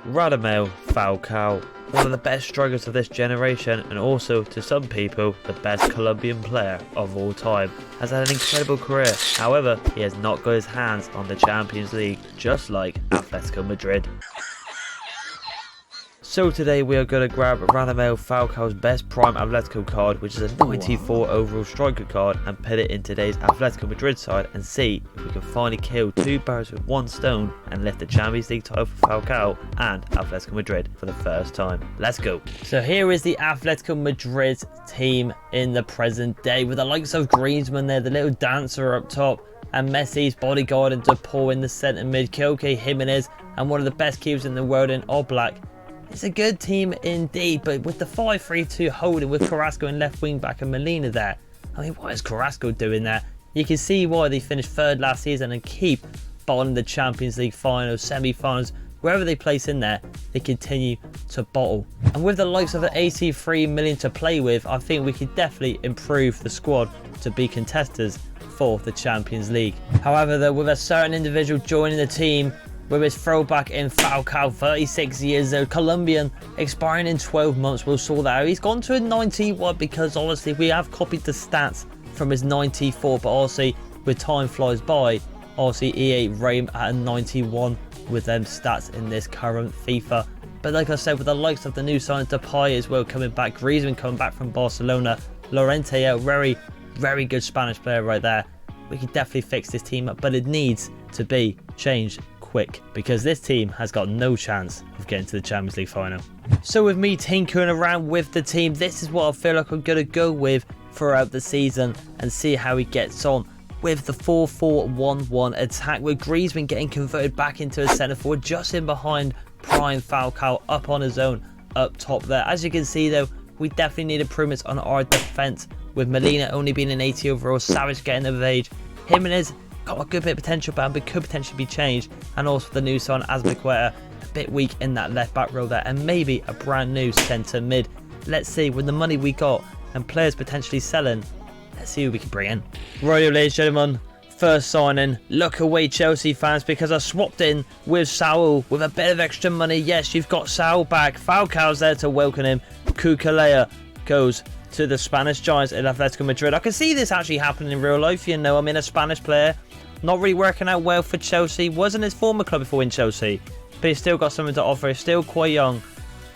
Radamel Falcao, one of the best strikers of this generation and also, to some people, the best Colombian player of all time, has had an incredible career. However, he has not got his hands on the Champions League, just like Atletico Madrid. So today we are going to grab Radamel Falcao's best prime Atletico card, which is a 94 overall striker card, and put it in today's Atletico Madrid side and see if we can finally kill two birds with one stone and lift the Champions League title for Falcao and Atletico Madrid for the first time. Let's go. So here is the Atletico Madrid team in the present day, with the likes of Griezmann there, the little dancer up top, and Messi's bodyguard and De Paul in the centre mid, Koke, Jimenez, and one of the best keepers in the world in Oblak. It's a good team indeed, but with the 5-3-2 holding with Carrasco in left wing back and Molina there, I mean, what is Carrasco doing there? You can see why they finished third last season and keep bottling the Champions League finals, semi-finals, wherever they place in there, they continue to bottle. And with the likes of the 83 million to play with, I think we could definitely improve the squad to be contesters for the Champions League. However, though, with a certain individual joining the team, with his throwback in Falcao, 36 years old, Colombian, expiring in 12 months, we'll sort that out. He's gone to a 91 because honestly we have copied the stats from his 94, but obviously with time flies by, obviously EA Rame at a 91 with them stats in this current FIFA. But like I said, with the likes of the new signing Depay as well coming back, Griezmann coming back from Barcelona, Llorente out, very good Spanish player right there, we can definitely fix this team up, but it needs to be changed quick, because this team has got no chance of getting to the Champions League final. So with me tinkering around with the team, this is what I feel like I'm going to go with throughout the season and see how he gets on with the 4-4-1-1 attack, with Griezmann getting converted back into a centre forward just in behind prime Falcao up on his own up top there. As you can see though, we definitely need improvements on our defence, with Molina only being an 80 overall, Savage getting of age, Jimenez got a good bit of potential, but could potentially be changed, and also the new sign Azpilicueta a bit weak in that left back row there, and maybe a brand new centre mid. Let's see, with the money we got and players potentially selling, let's see who we can bring in. Righto, ladies and gentlemen, first signing, look away Chelsea fans, because I swapped in with Saul with a bit of extra money. Yes, you've got Saul back, Falcao's there to welcome him, Cucurella goes to the Spanish Giants in Atletico Madrid. I can see this actually happening in real life, you know. I mean, a Spanish player not really working out well for Chelsea, wasn't his former club before in Chelsea, but he's still got something to offer. He's still quite young.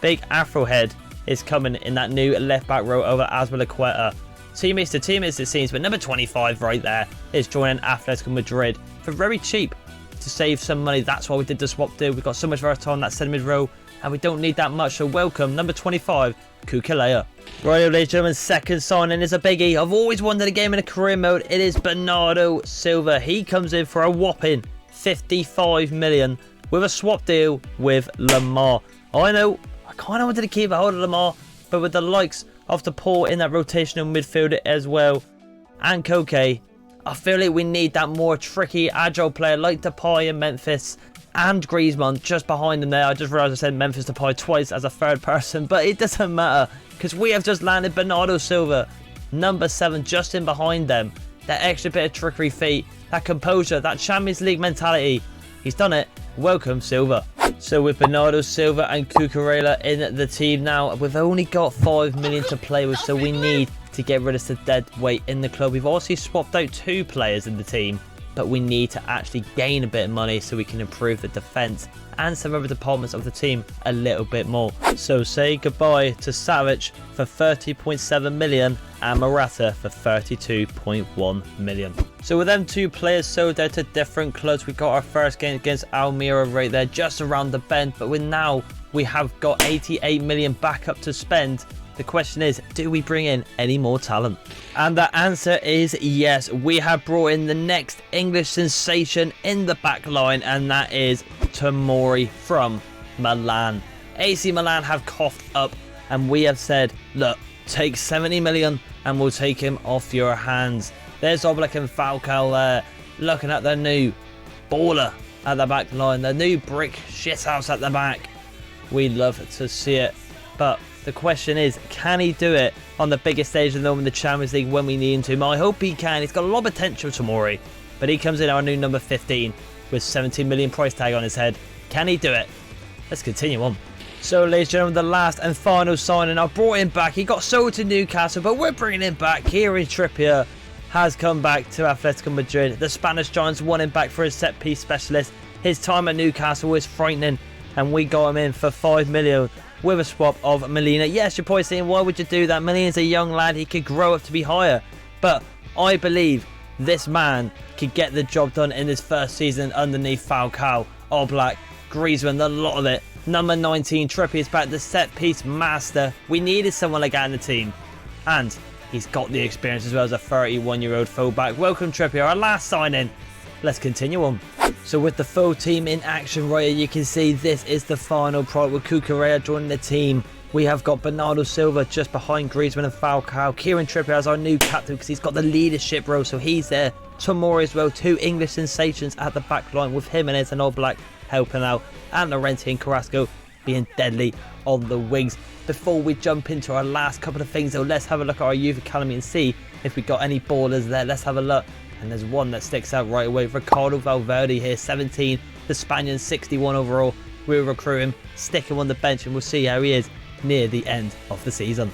Big Afro head is coming in that new left back row over Azpilicueta. Teammates to teammates it seems, but number 25 right there is joining Atletico Madrid for very cheap to save some money. That's why we did the swap deal. We've got so much versatility on that centre mid row and we don't need that much, so welcome number 25 Cucurella. Right, ladies and gentlemen, second signing is a biggie. I've always wanted a game in a career mode. It is Bernardo Silva. He comes in for a whopping 55 million with a swap deal with Lamar. I know, I kind of wanted to keep a hold of Lamar, but with the likes of De Paul in that rotational midfielder as well, and Koke, I feel like we need that more tricky, agile player like Depay in Memphis, and Griezmann just behind him there. I just realised I said Memphis Depay twice as a third person, but it doesn't matter, because we have just landed Bernardo Silva, number 7, just in behind them. That extra bit of trickery feet, that composure, that Champions League mentality. He's done it. Welcome, Silva. So with Bernardo Silva and Cucurella in the team now, we've only got 5 million to play with, so we need to get rid of the dead weight in the club. We've also swapped out 2 players in the team, but we need to actually gain a bit of money so we can improve the defence and some other departments of the team a little bit more. So say goodbye to Savage for 30.7 million and Morata for 32.1 million. So with them 2 players sold out to different clubs, we got our first game against Almira right there, just around the bend, but we have got 88 million back up to spend. The question is, do we bring in any more talent? And the answer is yes. We have brought in the next English sensation in the back line, and that is Tomori from Milan. AC Milan have coughed up, and we have said, look, take 70 million and we'll take him off your hands. There's Oblak and Falcao there, looking at the new baller at the back line, the new brick shithouse at the back. We'd love to see it, but the question is, can he do it on the biggest stage of the moment, the Champions League, when we need him to? I hope he can. He's got a lot of potential, Tomori, but he comes in our new number 15 with 17 million price tag on his head. Can he do it? let's continue on. So, ladies and gentlemen, the last and final signing. I brought him back. He got sold to Newcastle, but we're bringing him back. Kieran Trippier has come back to Atletico Madrid. The Spanish Giants want him back for his set-piece specialist. His time at Newcastle was frightening, and we got him in for 5 million with a swap of Molina. Yes, you're probably saying, why would you do that? Molina's a young lad. He could grow up to be higher. But I believe this man could get the job done in his first season underneath Falcao, Oblak, Griezmann, the lot of it. Number 19, Trippier's back, the set-piece master. We needed someone like that in the team. And he's got the experience as well as a 31-year-old fullback. Welcome, Trippier, our last signing. Let's continue on. So with the full team in action right here, you can see this is the final product with Cucurella joining the team. We have got Bernardo Silva just behind Griezmann and Falcao. Kieran Trippier as our new captain because he's got the leadership role, so he's there. Tomori as well, 2 English sensations at the back line with Jimenez and Oblak helping out, and Llorente and Carrasco being deadly on the wings. Before we jump into our last couple of things though, let's have a look at our youth academy and see if we got any ballers there. Let's have a look, and there's one that sticks out right away. Ricardo Valverde here, 17, the Spaniard, 61 overall. We'll recruit him, stick him on the bench, and we'll see how he is near the end of the season.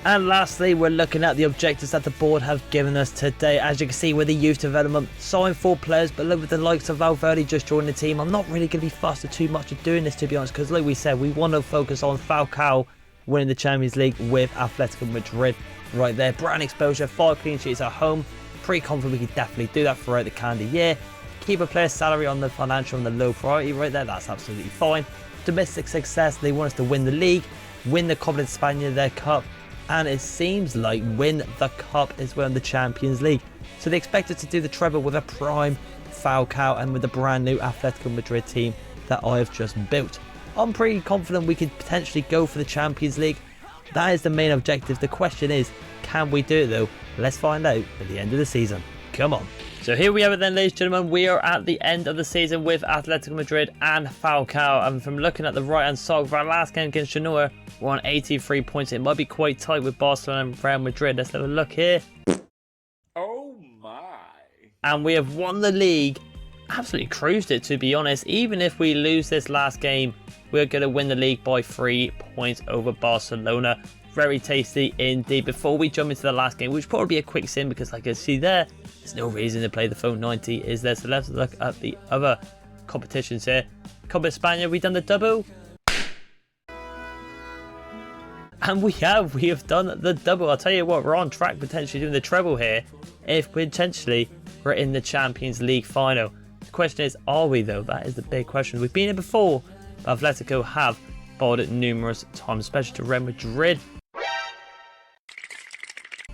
And lastly, we're looking at the objectives that the board have given us today. As you can see with the youth development, sign 4 players, but look with the likes of Valverde just joining the team. I'm not really going to be fussed too much of doing this, to be honest, because like we said, we want to focus on Falcao winning the Champions League with Atletico Madrid right there. Brand exposure, 5 clean sheets at home. Pretty confident we can definitely do that throughout the calendar year. Keep a player's salary on the financial and the low priority right there. That's absolutely fine. Domestic success, they want us to win the league, win the Copa de España, their cup, and it seems like win the cup as well in the Champions League. So they expect us to do the treble with a prime Falcao and with the brand new Atletico Madrid team that I have just built. I'm pretty confident we could potentially go for the Champions League. That is the main objective. The question is, can we do it though? Let's find out at the end of the season. Come on. So here we have it then, ladies and gentlemen. We are at the end of the season with Atletico Madrid and Falcao. And from looking at the right-hand side of our last game against Genoa, we're on 83 points. It might be quite tight with Barcelona and Real Madrid. Let's have a look here. Oh my. And we have won the league. Absolutely cruised it, to be honest. Even if we lose this last game, we're going to win the league by 3 points over Barcelona. Very tasty indeed. Before we jump into the last game, which will probably be a quick sim because like I see there's no reason to play the phone 90, is there? So let's look at the other competitions here. Copa España, we done the double. And we have done the double. I'll tell you what, we're on track potentially doing the treble here if potentially we're in the Champions League final. The question is, are we though? That is the big question. We've been here before. Atletico have bowled it numerous times, especially to Real Madrid.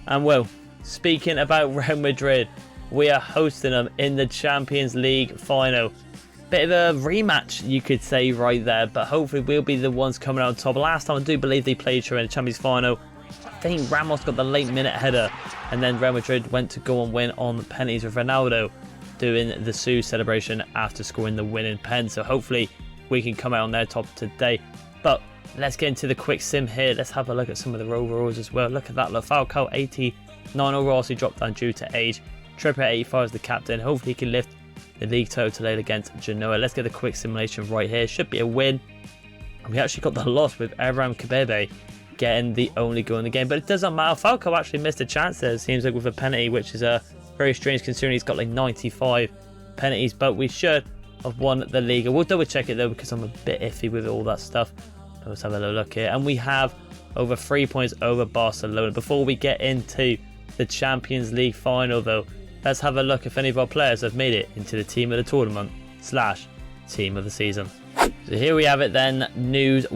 And well, speaking about Real Madrid, we are hosting them in the Champions League final. Bit of a rematch, you could say, right there, but hopefully we'll be the ones coming out on top. Last time I do believe they played each other in the Champions final. I think Ramos got the late minute header, and then Real Madrid went to go and win on penalties with Ronaldo doing the Sue celebration after scoring the winning pen. So hopefully we can come out on their top today. But let's get into the quick sim here. Let's have a look at some of the overalls as well. Look at that. Look, Falcao 89 overall, so he dropped down due to age. Trippier 85 is the captain. Hopefully he can lift the league total against Genoa. Let's get the quick simulation right here. Should be a win. And we actually got the loss with Abraham Kabebe getting the only goal in the game. But it doesn't matter. Falcao actually missed a chance there, it seems like, with a penalty, which is very strange considering he's got like 95 penalties. But we should have won the league. We'll double check it though because I'm a bit iffy with all that stuff. Let's have a little look here. And we have over 3 points over Barcelona. Before we get into the Champions League final though, let's have a look if any of our players have made it into the team of the tournament / team of the season. So here we have it then,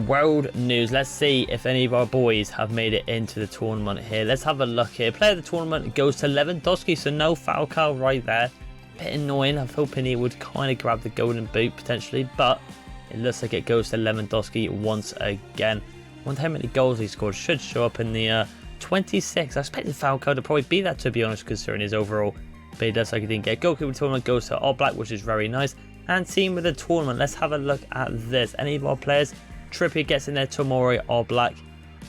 world news. Let's see if any of our boys have made it into the tournament here. Let's have a look here. Player of the tournament goes to Lewandowski, so no Falcao right there. Bit annoying. I'm hoping he would kind of grab the golden boot potentially, but it looks like it goes to Lewandowski once again. I wonder how many goals he scored. Should show up in the 26. I expected Falcao to probably be that, to be honest, considering his overall. But it looks like he didn't get. Goalkeeper of the tournament goes to Oblak, which is very nice. And team of the tournament, let's have a look at this. Any of our players? Trippier gets in there, Tomori, Oblak,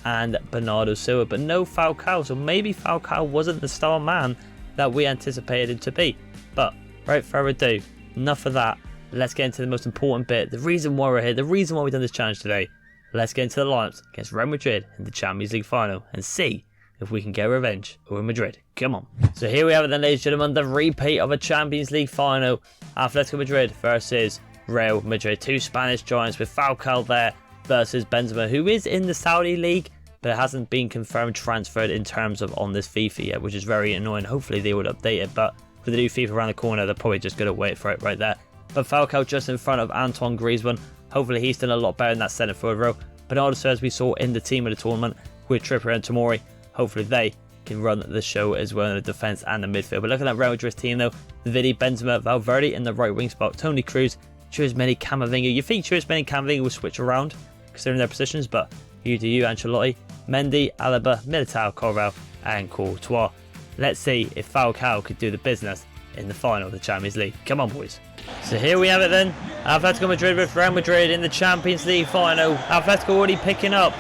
and Bernardo Silva. But no Falcao, so maybe Falcao wasn't the star man that we anticipated him to be. But, without further ado, enough of that. let's get into the most important bit. The reason why we're here, the reason why we've done this challenge today. Let's get into the lineups against Real Madrid in the Champions League final and see if we can get revenge over Madrid. Come on. So here we have it then, ladies and gentlemen, the repeat of a Champions League final. Atletico Madrid versus Real Madrid. Two Spanish giants with Falcao there versus Benzema, who is in the Saudi League, but it hasn't been confirmed transferred in terms of on this FIFA yet, which is very annoying. Hopefully they would update it, but with the new FIFA around the corner, they're probably just going to wait for it right there. But Falcao just in front of Antoine Griezmann. Hopefully he's done a lot better in that centre forward row. But also, as we saw in the team of the tournament with Trippier and Tomori, hopefully they can run the show as well in the defence and the midfield. But looking at Real Madrid's team though, Vidi, Benzema, Valverde in the right wing spot, Toni Kroos, Tchouameni, Camavinga. You think Tchouameni, Camavinga will switch around considering their positions, but you do you, Ancelotti. Mendy, Alaba, Militao, Corval and Courtois. Let's see if Falcao could do the business in the final of the Champions League. Come on, boys. So here we have it then. Atletico Madrid with Real Madrid in the Champions League final. Atletico already picking up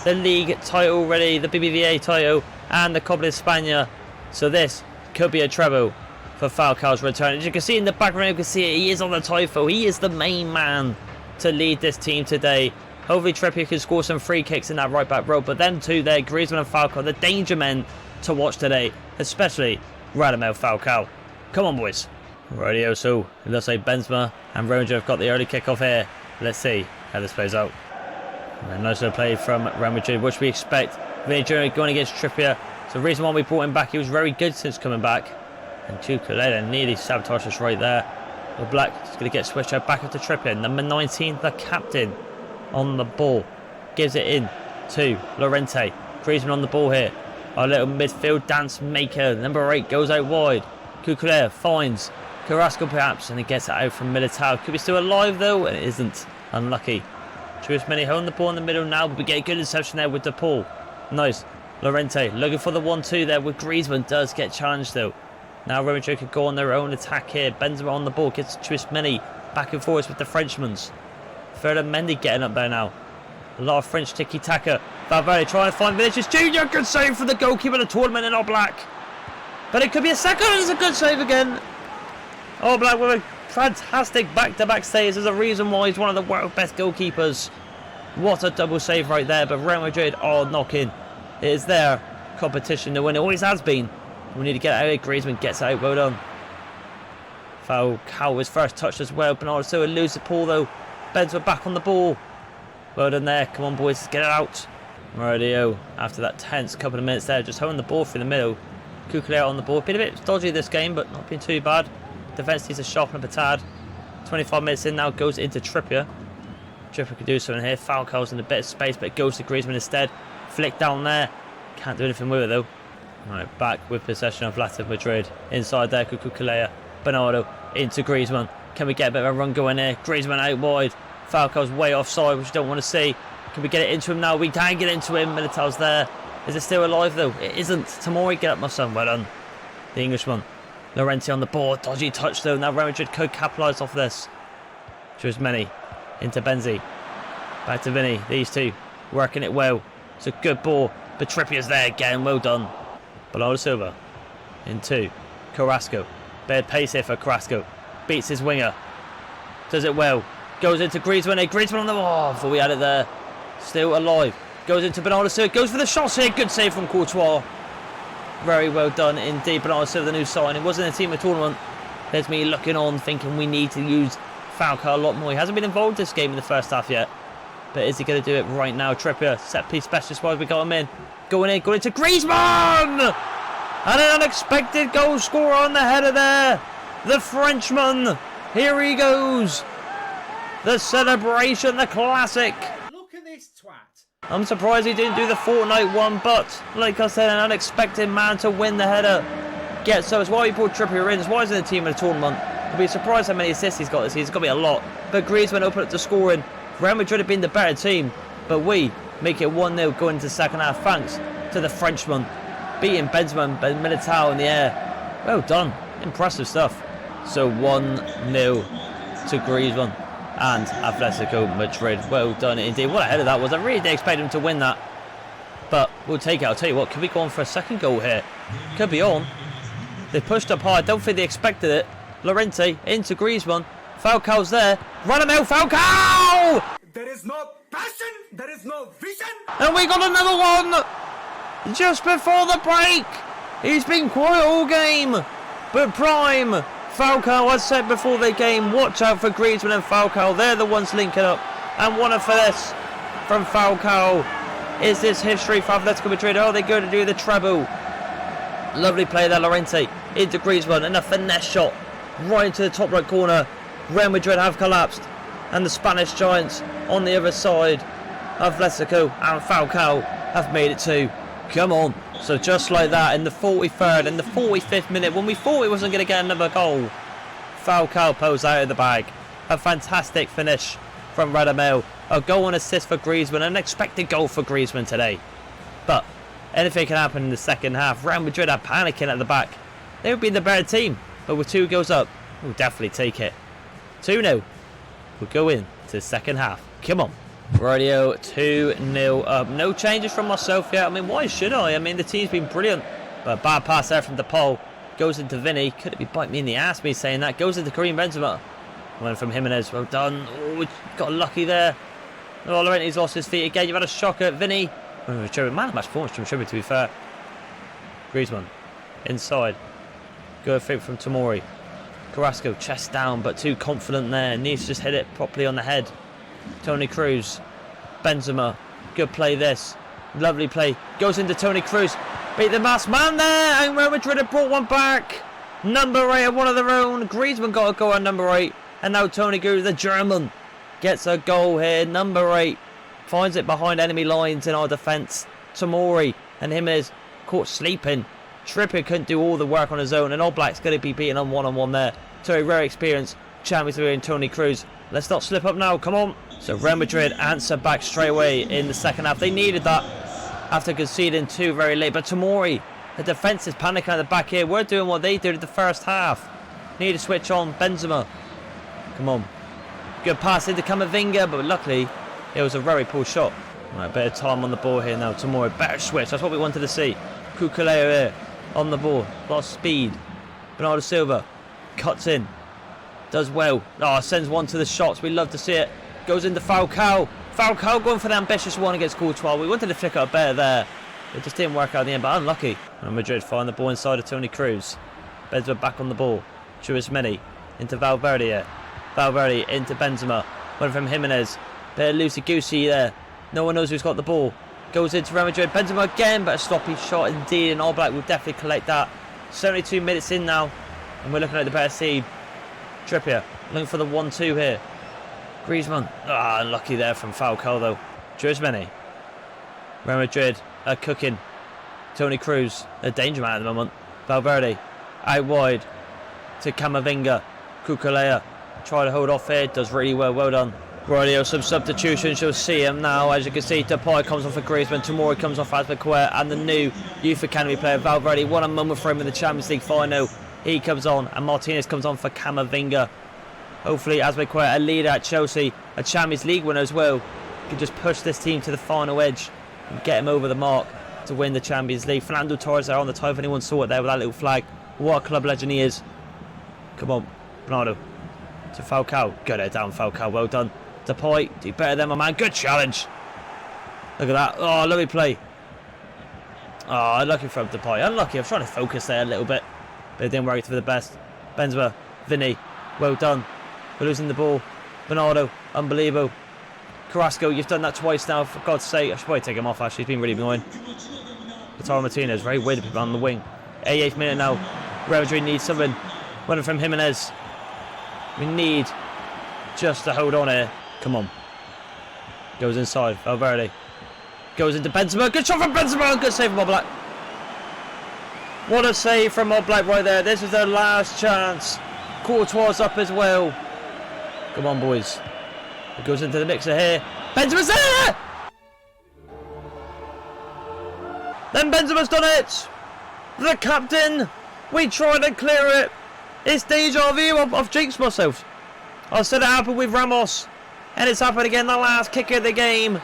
the league title already, the BBVA title and the Copa de España. So this could be a treble for Falcao's return. As you can see in the background, you can see it, he is on the title. He is the main man to lead this team today. Hopefully Trippier can score some free kicks in that right back row. But then too there, Griezmann and Falcao, the danger men to watch today, especially Radamel Falcao. Come on, boys. Rightio, so it looks like Benzema and Real Madrid have got the early kick-off here. Let's see how this plays out. And a nice little play from Real Madrid, which we expect. Vini Jr. going against Trippier. So the reason why we brought him back, he was very good since coming back. And Cucurella nearly sabotaged us right there. The Black is going to get switched out back up to Trippier. Number 19, the captain, on the ball. Gives it in to Llorente. Griezmann on the ball here. Our little midfield dance maker. Number 8 goes out wide. Cucurella finds Carrasco perhaps, and he gets it out from Militao. Could be still alive though, and it isn't. Unlucky. Tchouameni holding the ball in the middle now, but we get a good interception there with De Paul. Nice. Llorente looking for the 1-2 there with Griezmann. Does get challenged though. Now Real Madrid could go on their own attack here. Benzema on the ball, gets Tchouameni back and forwards with the Frenchmans. Ferdinand Mendy getting up there now. A lot of French tiki-taka. Valverde trying to find Vinicius Jr. Good save for the goalkeeper of the tournament in All Black. But it could be a second. It's a good save again. All Black with a fantastic back-to-back saves. There's a reason why he's one of the world's best goalkeepers. What a double save right there. But Real Madrid are knocking. It is their competition to win. It always has been. We need to get out of it. Griezmann gets out. Well done. Falcao was first touched as well. Bernardo Silva loses the ball though. Benzema back on the ball. Well done there. Come on, boys. Let's get it out. Rightio. After that tense couple of minutes there, just holding the ball through the middle. Cucurella on the ball. Been a bit dodgy this game, but not been too bad. Defence needs to sharpen up a tad. 25 minutes in now, goes into Trippier. Trippier could do something here. Falcao's in a bit of space, but it goes to Griezmann instead. Flick down there. Can't do anything with it though. Right, back with possession of Atletico Madrid. Inside there, Cucurella. Bernardo into Griezmann. Can we get a bit of a run going here? Griezmann out wide. Falcao's way offside, which you don't want to see. Can we get it into him now? We can get into him. Militao's there. Is it still alive though? It isn't. Tomori, get up my son. Well done. The Englishman. Llorente on the ball. Dodgy touch though. Now Real Madrid could capitalise off this. Tchouameni into Benzi. Back to Vini. These two working it well. It's a good ball. But Trippier's there again. Well done. Bernardo Silva into Carrasco. Bad pace here for Carrasco. Beats his winger. Does it well. Goes into Griezmann. Griezmann on the wall. Before we had it there. Still alive. Goes into Bernardo Silva. Goes for the shots here. Good save from Courtois. Very well done indeed. Bernardo Silva, the new sign. It wasn't a team of tournament. There's me looking on, thinking we need to use Falcao a lot more. He hasn't been involved this game in the first half yet. But is he going to do it right now? Trippier, set piece specialist wise, we got him in. Going into Griezmann! And an unexpected goal scorer on the header there. The Frenchman. Here he goes. The celebration, the classic. Look at this twat. I'm surprised he didn't do the Fortnite one, but like I said, an unexpected man to win the header. So it's why we brought Trippier in. It's why he's in the team of the tournament. I'll be surprised how many assists he's got this season. It's got to be a lot. But Griezmann opened up the scoring. Real Madrid have been the better team, but we make it 1-0 going into the second half thanks to the Frenchman. Beating Benzema and Militao in the air. Well done. Impressive stuff. So 1-0 to Griezmann and Atletico Madrid. Well done indeed. What a header that was. I really did expect him to win that. But we'll take it. I'll tell you what, could we go on for a second goal here? Could be on. They pushed up hard. I don't think they expected it. Llorente into Griezmann. Falcao's there. Radamel Falcao! There is no passion, there is no vision. And we got another one just before the break. He's been quiet all game, but prime Falcao, I said before the game, watch out for Griezmann and Falcao. They're the ones linking up. And one for this from Falcao. Is this history for Atletico Madrid? Oh, they're going to do the treble. Lovely play there, Llorente into Griezmann, and a finesse shot right into the top right corner. Real Madrid have collapsed, and the Spanish Giants on the other side, Atletico and Falcao, have made it too. Come on. So just like that, in the 43rd and the 45th minute, when we thought he wasn't going to get another goal, Falcao pulls out of the bag. A fantastic finish from Radamel. A goal and assist for Griezmann, an expected goal for Griezmann today. But anything can happen in the second half. Real Madrid are panicking at the back. They would be the better team, but with 2 goals up, we'll definitely take it. 2-0. We'll go in to the second half. Come on. Radio 2-0 up. No changes from myself yet. I mean, why should I? I mean, the team's been brilliant. But a bad pass there from DePaul. Goes into Vinny. Could it be biting me in the ass, me saying that? Goes into Karim Benzema. Went from Jimenez. Well done. Oh, we got lucky there. Oh, Llorente's lost his feet again. You've had a shocker. Vinny. Man of match performance from Tribute, to be fair. Griezmann. Inside. Good thing from Tomori. Carrasco, chest down, but too confident there. Needs to just hit it properly on the head. Toni Kroos. Benzema. Good play this. Lovely play. Goes into Toni Kroos. Beat the masked man there. And Real Madrid have brought one back. Number 8 at one of their own. Griezmann got a goal on number 8. And now Toni Kroos, the German, gets a goal here. Number 8 finds it behind enemy lines in our defence. Tomori and Jimenez caught sleeping. Trippier couldn't do all the work on his own. And Oblak's going to be beaten on one-on-one there. So a rare experience. Champions League and Toni Kroos. Let's not slip up now. Come on. So Real Madrid answer back straight away in the second half. They needed that after conceding 2 very late. But Tomori, the defence is panicking at the back here. We're doing what they did in the first half. Need to switch on Benzema. Come on. Good pass into Camavinga, but luckily it was a very poor shot. Right, bit of time on the ball here now. Tomori, better switch. That's what we wanted to see. Kukuleo here on the ball. Lost speed. Bernardo Silva cuts in. Does well. Oh, sends one to the shots. We love to see it. Goes into Falcao. Falcao going for the ambitious one against Courtois. We wanted to flick out better there. It just didn't work out in the end, but unlucky. And Madrid find the ball inside of Toni Kroos. Benzema back on the ball. Chouameni into Valverde here. Valverde into Benzema. One from Jimenez. Bit of loosey-goosey there. No one knows who's got the ball. Goes into Real Madrid. Benzema again, but a sloppy shot indeed. And Oblak will definitely collect that. 72 minutes in now. And we're looking at the better seed. Trippier looking for the 1-2 here. Griezmann. Ah, unlucky there from Falcao though. Chouameni. Real Madrid are cooking. Toni Kroos, a danger man at the moment. Valverde out wide to Camavinga. Kukulea try to hold off here. Does really well. Well done. Radio, some substitutions. You'll see him now. As you can see, Depay comes on for Griezmann. Tomori comes off for Azpilicueta. And the new Youth Academy player, Valverde. What a moment for him in the Champions League final. He comes on. And Martinez comes on for Camavinga. Hopefully, Azpilicueta, a leader at Chelsea, a Champions League winner as well, can just push this team to the final edge and get him over the mark to win the Champions League. Fernando Torres there on the top, if anyone saw it there with that little flag. What a club legend he is. Come on, Bernardo. To Falcao. Good head down, Falcao. Well done. Depay, do better than my man. Good challenge. Look at that. Oh, lovely play. Oh, unlucky from Depay. Unlucky. I was trying to focus there a little bit, but it didn't work for the best. Benzema, Vinny. Well done. We're losing the ball. Bernardo, unbelievable. Carrasco, you've done that twice now, for God's sake. I should probably take him off, actually. He's been really annoying. Lautaro Martinez, very weird to be on the wing. 88th minute now. Real Madrid needs something. Running from Jimenez. We need just to hold on here. Come on. Goes inside. Valverde. Goes into Benzema. Good shot from Benzema. Good save from Oblak. What a save from Oblak right there. This is their last chance. Courtois up as well. Come on, boys. It goes into the mixer here. Benzema's there! Then Benzema's done it! The captain! We tried to clear it! It's deja vu. I've jinxed myself. I said it happened with Ramos. And it's happened again, the last kick of the game.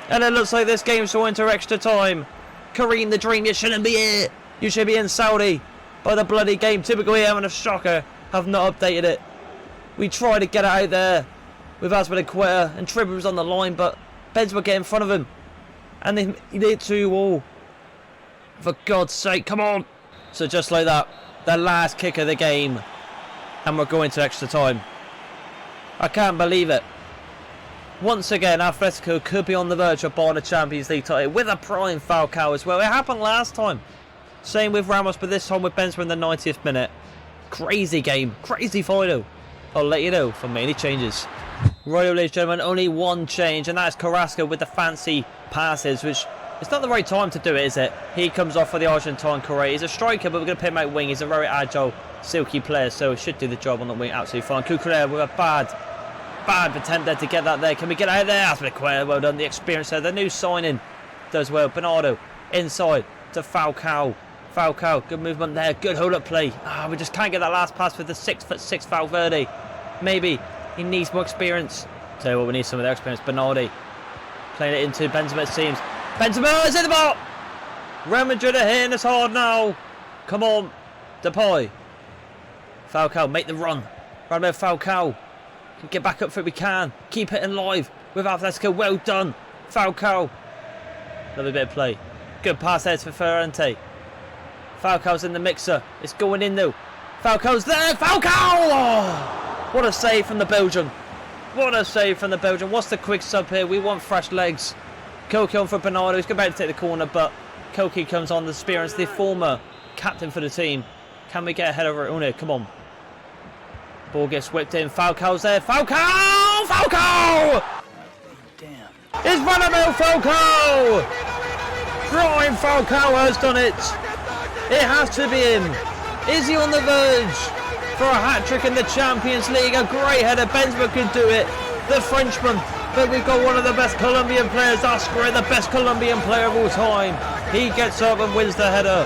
And it looks like this game's going into extra time. Kareem the Dream, you shouldn't be here. You should be in Saudi. By the bloody game. Typically having a shocker. Have not updated it. We tried to get it out there with Atletico and Trippier was on the line, but Benzema get in front of him. And he did 2-all. For God's sake, come on. So just like that, the last kick of the game. And we're going to extra time. I can't believe it. Once again, Atletico could be on the verge of buying a Champions League title with a prime Falcao as well. It happened last time. Same with Ramos, but this time with Benzema in the 90th minute. Crazy game. Crazy final. I'll let you know if I make any changes. Right, ladies and gentlemen, only one change, and that is Carrasco with the fancy passes, which it's not the right time to do it, is it? He comes off for the Argentine Correa. He's a striker, but we're going to put him out wing. He's a very agile, silky player, so he should do the job on the wing absolutely fine. Cucurella with a bad attempt there to get that there. Can we get out there? Atletico, well done. The experience there. The new signing does well. Bernardo inside to Falcao. Falcao, good movement there. Good hold-up play. We just can't get that last pass with the 6'6" Valverde. Maybe he needs more experience. Tell you what, we need some of their experience. Bernardi playing it into Benzema, it seems. Benzema is in the ball. Real Madrid are hitting us hard now. Come on, Depay. Falcao, make the run. Right about Falcao. Get back up for it, we can. Keep it alive with Atletico. Well done, Falcao. Another bit of play. Good pass there for Ferrante. Falcao's in the mixer. It's going in though. Falcao's there. Falcao! Oh, what a save from the Belgian. What a save from the Belgian. What's the quick sub here? We want fresh legs. Koke on for Bernardo. He's about to take the corner, but Koke comes on. The experience, the former captain for the team. Can we get ahead of Rune? Come on. Ball gets whipped in. Falcao's there. Falcao! Falcao! Damn. It's Radamel Falcao! Prime Falcao has done it. It has to be him. Is he on the verge for a hat-trick in the Champions League? A great header. Benzema could do it. The Frenchman. But we've got one of the best Colombian players. Asper, the best Colombian player of all time. He gets up and wins the header.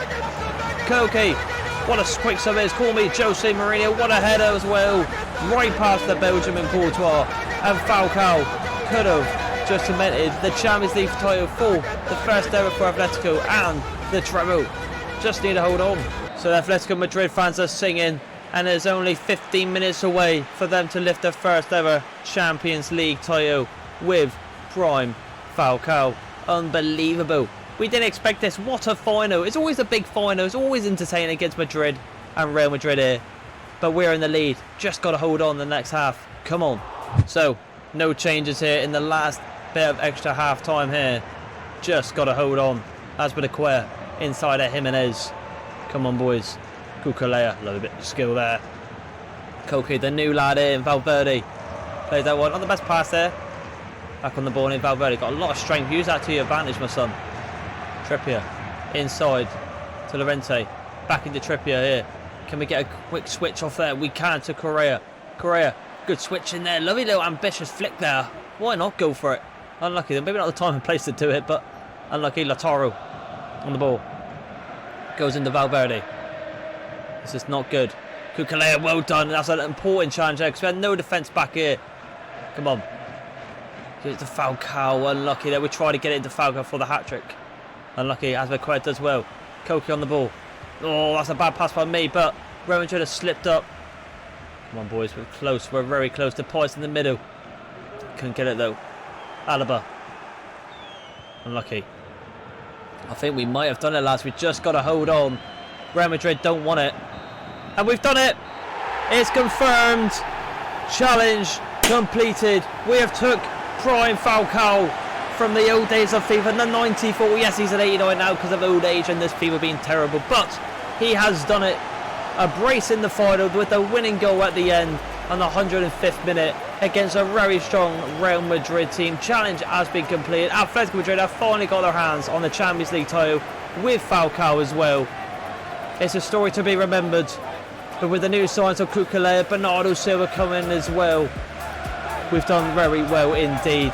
Koke. What a quick sub is. Call me Jose Mourinho. What a header as well. Right past the Belgium in Courtois. And Falcao could have just cemented the Champions League title for the first ever for Atletico and the treble. Just need to hold on. So the Atletico Madrid fans are singing, and there's only 15 minutes away for them to lift their first ever Champions League title with prime Falcao. Unbelievable. We didn't expect this. What a final. It's always a big final. It's always entertaining against Madrid and Real Madrid here. But we're in the lead. Just got to hold on the next half. Come on. So, no changes here in the last bit of extra half time here. Just got to hold on. Atletico inside at Jimenez. Come on, boys. Cucurella, a little bit of skill there. Koke, the new lad in. Valverde plays that one. Not the best pass there. Back on the ball in Valverde. Got a lot of strength. Use that to your advantage, my son. Trippier inside to Llorente. Back into Trippier here. Can we get a quick switch off there? We can to Correa. Correa, good switch in there. Lovely little ambitious flick there. Why not go for it? Unlucky. Maybe not the time and place to do it, but unlucky. Lautaro on the ball. Goes into Valverde. This is not good. Cucurella, well done. That's an important challenge there because we had no defence back here. Come on. Give it to Falcao. Unlucky there. We try to get it into Falcao for the hat-trick. Unlucky. Atletico does well. Koke on the ball. Oh, that's a bad pass by me, but Real Madrid has slipped up. Come on, boys. We're close. We're very close. The points in the middle. Couldn't get it, though. Alaba. Unlucky. I think we might have done it, lads. We just got to hold on. Real Madrid don't want it. And we've done it. It's confirmed. Challenge completed. We have took prime Falcao from the old days of FIFA in the 94. Yes, he's at 89 now because of old age and this FIFA being terrible. But he has done it. A brace in the final with the winning goal at the end on the 105th minute against a very strong Real Madrid team. Challenge has been completed. Atletico Madrid have finally got their hands on the Champions League title with Falcao as well. It's a story to be remembered. But with the new signs of Cucurella, Bernardo Silva coming as well, we've done very well indeed.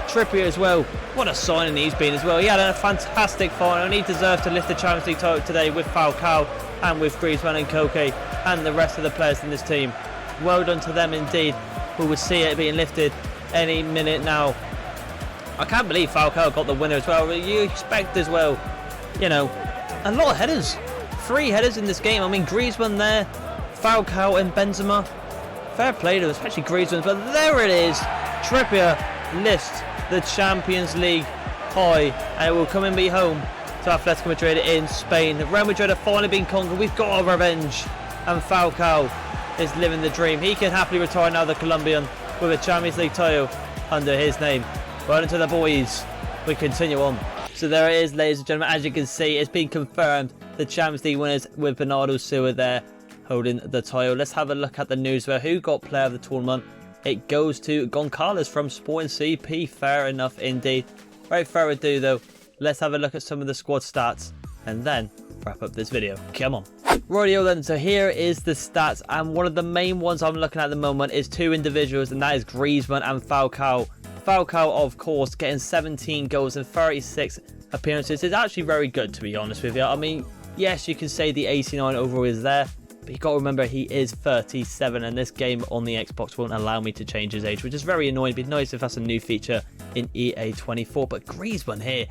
Trippier as well. What a signing he's been as well. He had a fantastic final and he deserves to lift the Champions League title today with Falcao and with Griezmann and Koke and the rest of the players in this team. Well done to them indeed. We will see it being lifted any minute now. I can't believe Falcao got the winner as well. You expect as well, you know, a lot of headers. 3 headers in this game. I mean, Griezmann there, Falcao and Benzema. fair play to them, especially Griezmann. But there it is. Trippier lifts the Champions League high, and it will come and be home to Atletico Madrid in Spain. Real Madrid have finally been conquered. We've got our revenge, and Falcao is living the dream. He can happily retire now, the Colombian, with a Champions League title under his name. Well done to the boys. We continue on. So there it is, ladies and gentlemen. As you can see, it's been confirmed. The Champions League winners with Bernardo Silva there holding the title. Let's have a look at the news where who got player of the tournament. It goes to Goncalves from Sporting CP. Fair enough indeed. Without further ado though, let's have a look at some of the squad stats and then wrap up this video. Come on. Rightio then, so here is the stats, and one of the main ones I'm looking at the moment is two individuals, and that is Griezmann and Falcao. Falcao, of course, getting 17 goals and 36 appearances is actually very good, to be honest with you. I mean, yes, you can say the 89 overall is there, but you've got to remember he is 37, and this game on the Xbox won't allow me to change his age, which is very annoying. It'd be nice if that's a new feature in EA 24, but Griezmann here,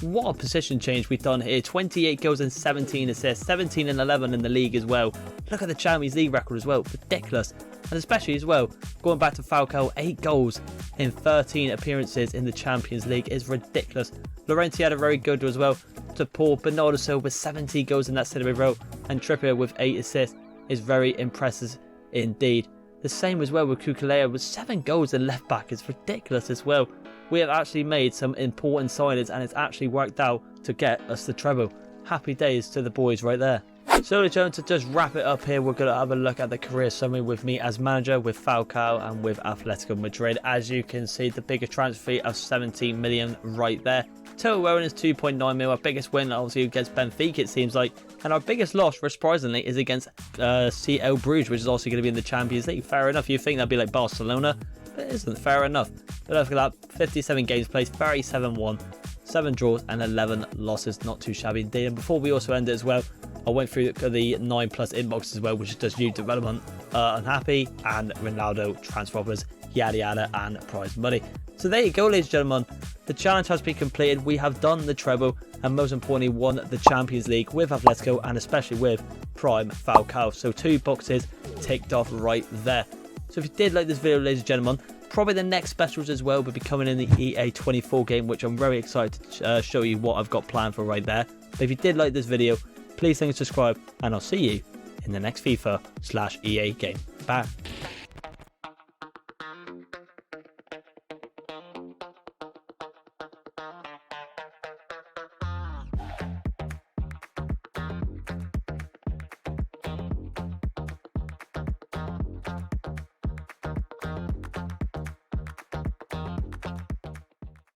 what a position change we've done here. 28 goals and 17 assists, 17 and 11 in the league as well. Look at the Champions League record as well, ridiculous. And especially as well, going back to Falcao, 8 goals in 13 appearances in the Champions League is ridiculous. Llorente had a very good as well to Paul. Bernardo Silva with 70 goals in that centre row, and Trippier with 8 assists is very impressive indeed. The same as well with Kukulea with 7 goals in left back is ridiculous as well. We have actually made some important signings, and it's actually worked out to get us the treble. Happy days to the boys right there. So to just wrap it up here, we're going to have a look at the career summary with me as manager, with Falcao and with Atletico Madrid. As you can see, the bigger transfer fee of 17 million right there. Total owing is 2.9 mil. Our biggest win obviously against Benfica, it seems like. And our biggest loss, surprisingly, is against CL Bruges, which is also going to be in the Champions League. Fair enough, you think that'd be like Barcelona, but it isn't. Fair enough. But look at that, 57 games played, 37-1, 7 draws and 11 losses. Not too shabby indeed. And before we also end it as well, I went through the 9+ inbox as well, which does new development, unhappy, and Ronaldo transfer offers, yada yada, and prize money. So there you go, ladies and gentlemen. The challenge has been completed. We have done the treble, and most importantly, won the Champions League with Atletico, and especially with Prime Falcao. So 2 boxes ticked off right there. So if you did like this video, ladies and gentlemen, probably the next specials as well will be coming in the EA 24 game, which I'm very excited to show you what I've got planned for right there. But if you did like this video, please subscribe, and I'll see you in the next FIFA/EA game. Bye.